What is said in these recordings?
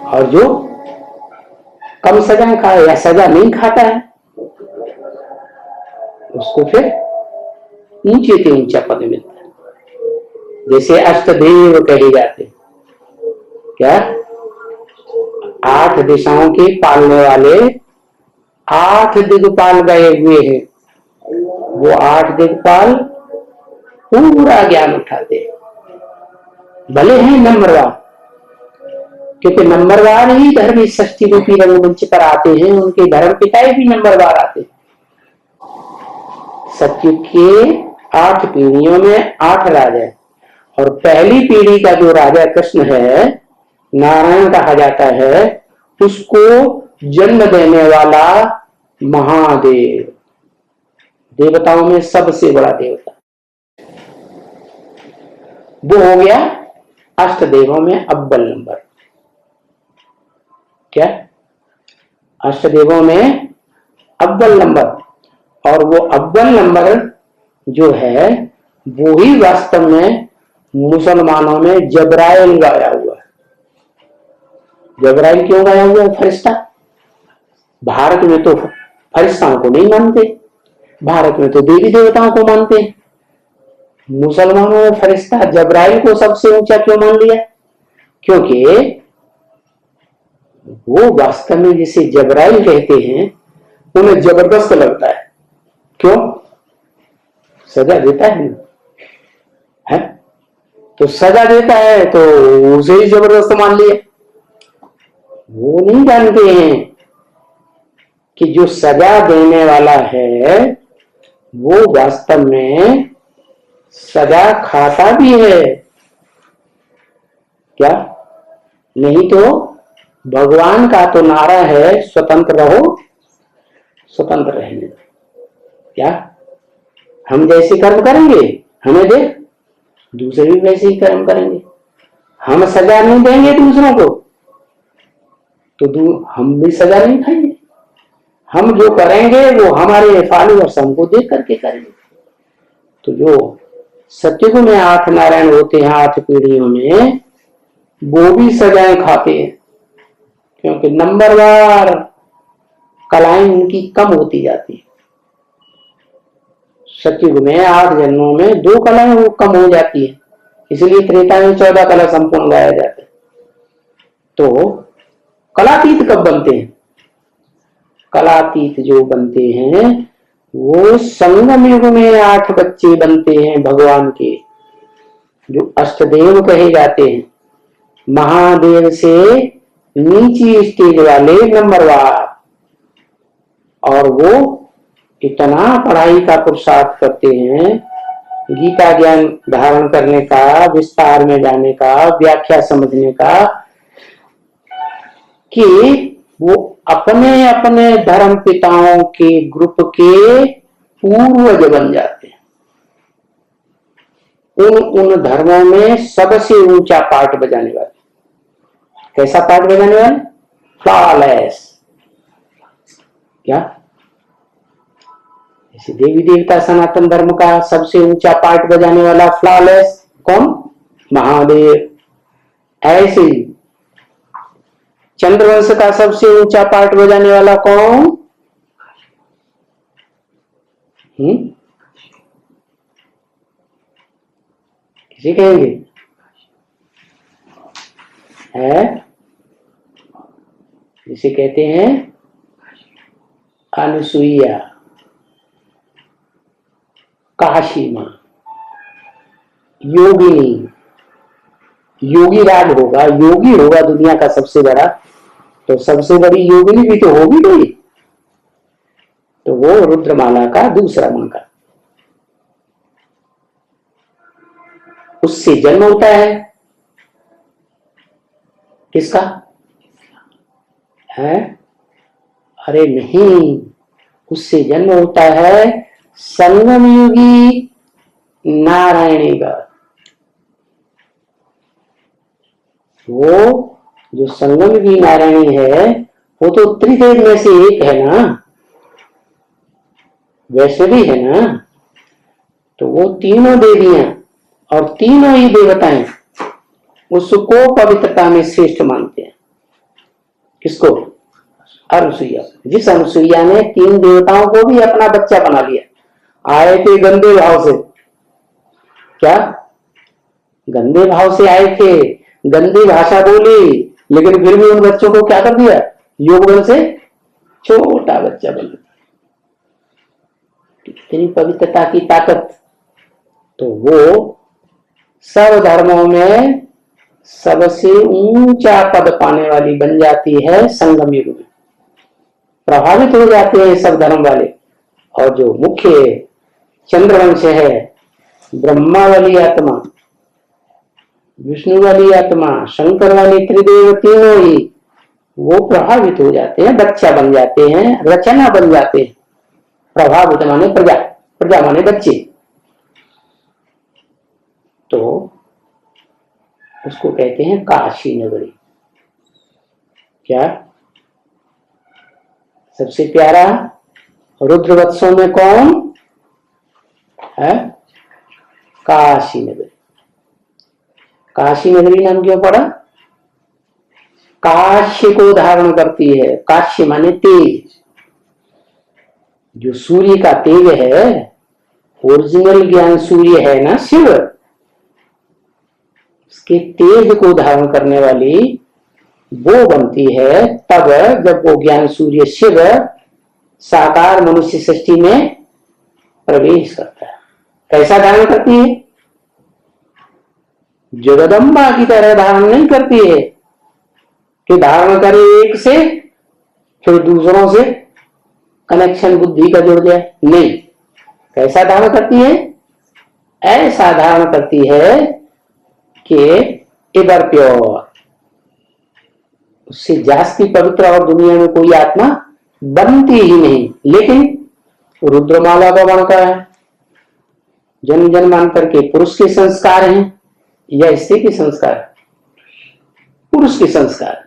और जो कम सजाएं खाए या सजा नहीं खाता है उसको फिर ऊंचे से ऊंचा पद मिलता है। जैसे अष्टदेव कहे जाते, क्या 8 दिशाओं के पालने वाले 8 दिग्पाल गए हुए हैं। वो 8 दिग्पाल पूरा ज्ञान उठाते, भले ही नंबरवार, क्योंकि नंबरवार ही धर्म षष्ठी रूपी रंगमंच पर आते हैं। उनके धर्म पिताएं भी नंबरवार आते हैं। सतयुग के 8 पीढ़ियों में 8 राजा, और पहली पीढ़ी का जो राजा कृष्ण है, नारायण कहा जाता है, उसको जन्म देने वाला महादेव, देवताओं में सबसे बड़ा देवता, वो हो गया अष्टदेवों में अव्वल नंबर। क्या अष्टदेवों में अव्वल नंबर। और वो अव्वल नंबर जो है वो ही वास्तव में मुसलमानों में जबराइल गाया हुआ है। जबराइल क्यों गाया हुआ है? फरिश्ता। भारत में तो फरिश्ताओं को नहीं मानते, भारत में तो देवी देवताओं को मानते हैं। मुसलमानों ने फरिश्ता जबराइल को सबसे ऊंचा क्यों मान लिया? क्योंकि वो वास्तव में जिसे जबराइल कहते हैं उन्हें जबरदस्त लगता है। क्यों? सजा देता है? तो सजा देता है तो उसे ही जबरदस्त मान लिया। वो नहीं जानते हैं कि जो सजा देने वाला है वो वास्तव में सजा खाता भी है। क्या? नहीं तो भगवान का तो नारा है स्वतंत्र रहो, स्वतंत्र रहने दो। क्या हम जैसे कर्म करेंगे हमें देख दूसरे भी वैसे ही कर्म करेंगे। हम सजा नहीं देंगे दूसरों को तो हम भी सजा नहीं खाएंगे। हम जो करेंगे वो हमारे फॉलोअर्स हमको देख करके करेंगे। तो जो सतयुग में 8 नारायण होते हैं 8 पीढ़ियों में, वो भी सजाएं खाते हैं, क्योंकि नंबरवार कलाएं उनकी कम होती जाती है। सतयुग में 8 जन्मों में 2 कलाएं वो कम हो जाती है, इसलिए त्रेता में 14 कला संपूर्ण गाया जाता है। तो कलातीत कब बनते हैं? कलातीत जो बनते हैं वो संगम युग में 8 बच्चे बनते हैं भगवान के, जो अष्टदेव कहे जाते हैं। महादेव से नीची स्टेज वाले नंबरवार, और वो इतना पढ़ाई का पुरुषार्थ करते हैं, गीता ज्ञान धारण करने का, विस्तार में जाने का, व्याख्या समझने का, कि वो अपने अपने धर्म पिताओं के ग्रुप के पूर्वज बन जाते हैं। उन धर्मों में सबसे ऊंचा पाठ बजाने वाले। कैसा पाठ बजाने वाले? फ्लॉलेस। क्या? जैसे देवी देवता सनातन धर्म का सबसे ऊंचा पाठ बजाने वाला फ्लॉलेस कौन? महादेव। ऐसे ही चंद्रवंश का सबसे ऊंचा पाठ बजाने वाला कौन? किसे कहेंगे? है जिसे कहते हैं अनुसुईया, काशी मां, योगिनी। योगी राज होगा, योगी होगा दुनिया का सबसे बड़ा, तो सबसे बड़ी योगिनी भी तो होगी कोई, तो वो रुद्रमाला का दूसरा मंत्र। उससे जन्म होता है किसका? है? अरे नहीं, उससे जन्म होता है संगम युगी नारायणी का। वो जो संगम युगी नारायणी है वो तो त्रिदेव में से एक है ना, वैष्णवी है ना। तो वो तीनों देवियां और तीनों ही देवताएं उसको पवित्रता में श्रेष्ठ मानते हैं। किसको? अनुसुईया। जिस अनुसुईया ने 3 देवताओं को भी अपना बच्चा बना लिया। आए थे गंदे भाव से, क्या गंदे भाव से आए थे, गंदी भाषा बोली, लेकिन फिर भी उन बच्चों को क्या कर दिया? योग बल से छोटा बच्चा बन गया। कितनी पवित्रता की ताकत। तो वो सब धर्मों में सबसे ऊंचा पद पाने वाली बन जाती है संगम युग में। प्रभावित हो जाते हैं सब धर्म वाले। और जो मुख्य चंद्रवंश है, ब्रह्मा वाली आत्मा, विष्णु वाली आत्मा, शंकर वाली त्रिदेव, तीनों ही वो प्रभावित हो जाते हैं, बच्चा बन जाते हैं, रचना बन जाते हैं। प्रभावित माने प्रजा, प्रजा माने बच्चे। तो उसको कहते हैं काशी नगरी। क्या? सबसे प्यारा रुद्रवत्सों में कौन है? काशी नगरी। काशी नगरी नाम क्यों पड़ा? काश्य को धारण करती है। काश्य माने तेज। जो सूर्य का तेज है, ओरिजिनल ज्ञान सूर्य है ना शिव, उसके तेज को धारण करने वाली वो बनती है तब जब वो ज्ञान सूर्य शिव साकार मनुष्य सृष्टि में प्रवेश करता है। कैसा धारण करती है? जगदम्बा की तरह धारण नहीं करती है कि धारण करे एक से फिर दूसरों से कनेक्शन बुद्धि का जुड़ जाए। नहीं, कैसा धारण करती है? ऐसा धारण करती है कि एवर प्योर, उससे जास्ती पवित्र और दुनिया में कोई आत्मा बनती ही नहीं। लेकिन रुद्रमाला का बनता है, जन्म जन्मांतर के पुरुष के संस्कार हैं या स्त्री के संस्कार? पुरुष के संस्कार।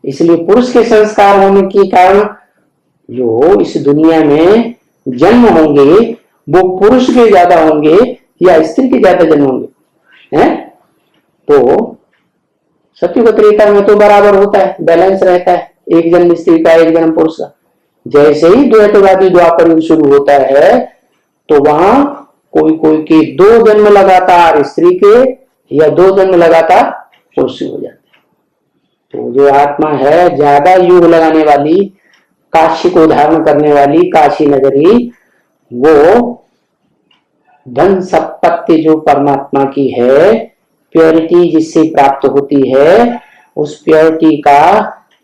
इसलिए पुरुष के संस्कार होने के कारण जो इस दुनिया में जन्म होंगे वो पुरुष के ज्यादा होंगे या स्त्री के ज्यादा जन्म होंगे? हैं? तो सत्युग त्रेता में तो बराबर होता है, बैलेंस रहता है, एक जन्म स्त्री का एक जन्म पुरुष का। जैसे ही द्वैतवादी द्वापर युग शुरू होता है तो वहां कोई कोई के 2 जन्म लगातार स्त्री के या 2 जन्म लगातार पुरुष हो जाते हैं। तो जो आत्मा है ज्यादा युग लगाने वाली, काशी को धारण करने वाली काशी नगरी, वो धन संपत्ति जो परमात्मा की है, प्योरिटी जिससे प्राप्त होती है, उस प्योरिटी का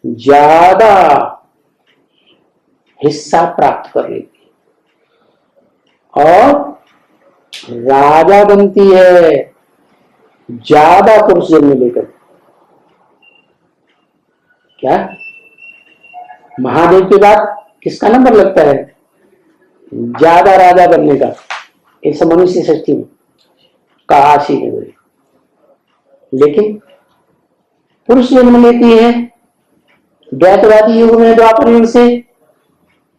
ज्यादा हिस्सा प्राप्त कर लेती है और राजा बनती है ज्यादा पुरुष जन्म लेकर। क्या महादेव के बाद किसका नंबर लगता है ज्यादा राजा बनने का इस मनुष्य सृष्टि में? काशी नगरी। लेकिन पुरुष जन्म लेती है द्वैतवादी युग में, द्वापर युग से,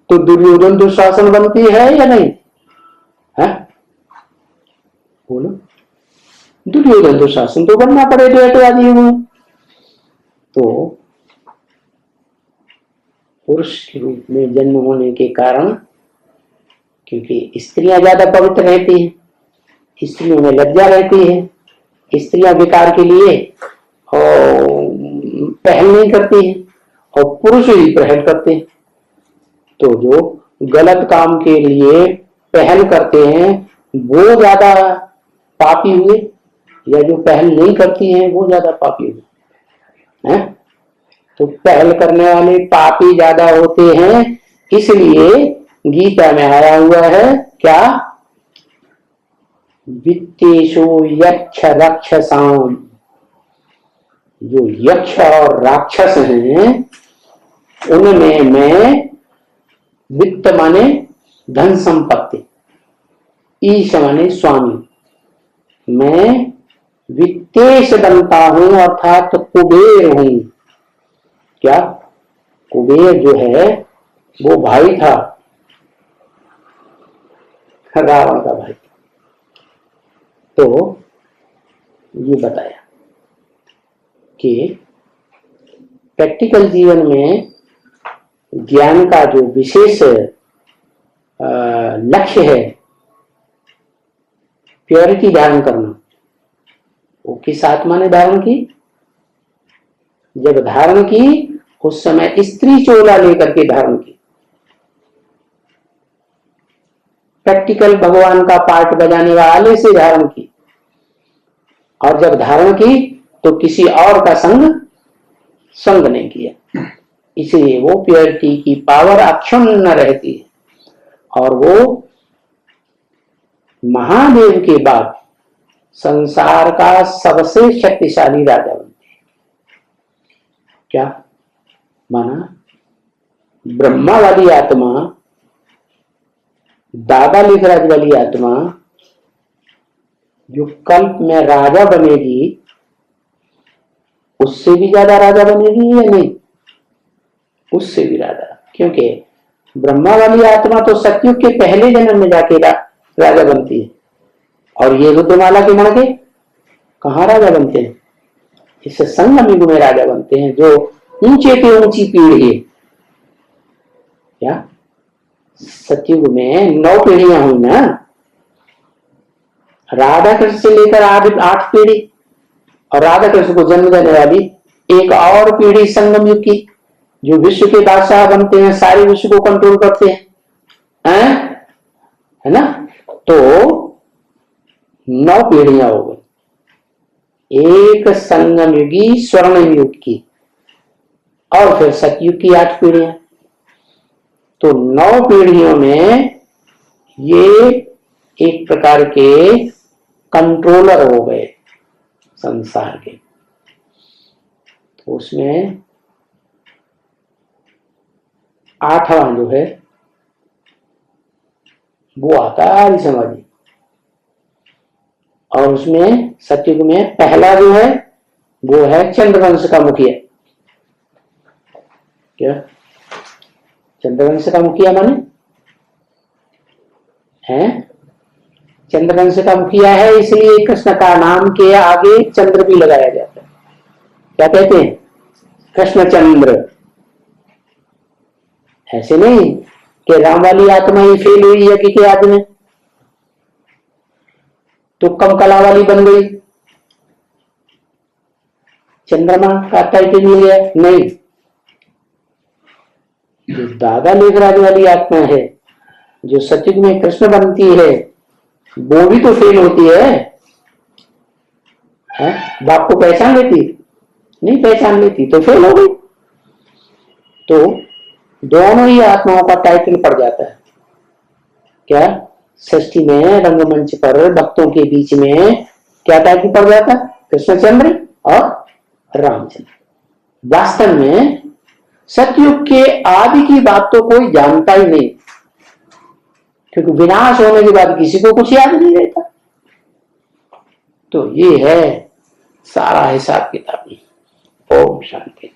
तो दुर्योधन दुशासन बनती है या नहीं है? बोलो, दुर्योधन दुशासन तो बनना पड़े द्वैतवादी युग में। तो पुरुष के रूप में जन्म होने के कारण, क्योंकि स्त्रियां ज्यादा पवित्र रहती हैं, स्त्रियों में लज्जा रहती है, स्त्रियां विकार के लिए पहल नहीं करती है और पुरुष ही पहल करते हैं। तो जो गलत काम के लिए पहल करते हैं वो ज्यादा पापी हुए, या जो पहल नहीं करती हैं वो ज्यादा पापी हुए हैं? तो पहल करने वाले पापी ज्यादा होते हैं। इसलिए गीता में आया हुआ है क्या? वित्तेषु यक्ष राक्षसाम। जो यक्ष और राक्षस हैं उनमें मैं, वित्त माने धन संपत्ति, ईश माने स्वामी, मैं वित्तेश बनता हूं अर्थात कुबेर हूं। क्या? कुबेर जो है वो भाई था, रावण का भाई। तो ये बताया कि प्रैक्टिकल जीवन में ज्ञान का जो विशेष लक्ष्य है प्योरिटी धारण करना, वो किस आत्मा ने धारण की? जब धारण की उस समय स्त्री चोला लेकर के धारण की। प्रैक्टिकल भगवान का पार्ट बजाने वाले से धारण की, और जब धारण की तो किसी और का संग नहीं किया। इसलिए वो प्योरिटी की पावर अक्षुण्ण रहती है, और वो महादेव के बाद संसार का सबसे शक्तिशाली राजा बनते हैं। क्या माना? ब्रह्मा वाली आत्मा, दादा लिखराज वाली आत्मा जो कल्प में राजा बनेगी, उससे भी ज्यादा राजा बनेगी या नहीं? उससे भी ज्यादा, क्योंकि ब्रह्मा वाली आत्मा तो सतयुग के पहले जन्म में जाके राजा बनती है, और ये रुद्रमाला के मण के कहाँ राजा बनते हैं? इससे संगम युग में राजा बनते हैं, जो ऊंचे पे ऊंची पीढ़ी है। क्या सतयुग में 9 पीढ़ियां हुई ना, राधा कृष्ण से लेकर 8 पीढ़ी, और राधा कृष्ण को जन्म देने वाली एक और पीढ़ी संगम युग की, जो विश्व के बादशाह बनते हैं, सारे विश्व को कंट्रोल करते हैं, है ना? तो 9 पीढ़ियां हो गई, एक संगम युगी स्वर्ण युग की, और फिर सतयुग की 8 पीढ़ियां। तो 9 पीढ़ियों में ये एक प्रकार के कंट्रोलर हो गए संसार के। तो उसमें 8वां जो है वो आता है आर्य समाजी, और उसमें सतयुग में पहला जो है वो है चंद्रवंश का मुखिया। क्या चंद्रवंश का मुखिया माने है? चंद्रवंश का मुखिया है, इसलिए कृष्ण का नाम के आगे चंद्र भी लगाया जाता है। क्या कहते हैं? कृष्णचंद्र। ऐसे नहीं कि राम वाली आत्मा ही फेल हुई यज्ञ के आदि में तो कम कला वाली बन गई, चंद्रमा का टाइटल मिल गया। नहीं, जो दादा लेखराज वाली आत्मा है, जो सतयुग में कृष्ण बनती है, वो भी तो फेल होती है। बाप को पहचान लेती? नहीं पहचान लेती, तो फेल हो गई। तो दोनों ही आत्माओं का टाइटल पड़ जाता है। क्या सृष्टि में रंगमंच पर भक्तों के बीच में क्या टाइटल पड़ जाता? कृष्णचंद्र और रामचंद्र। वास्तव में सतयुग के आदि की बात तो कोई जानता ही नहीं, क्योंकि विनाश होने के बाद किसी को कुछ याद नहीं रहता। तो ये है सारा हिसाब किताब। ओम शांति।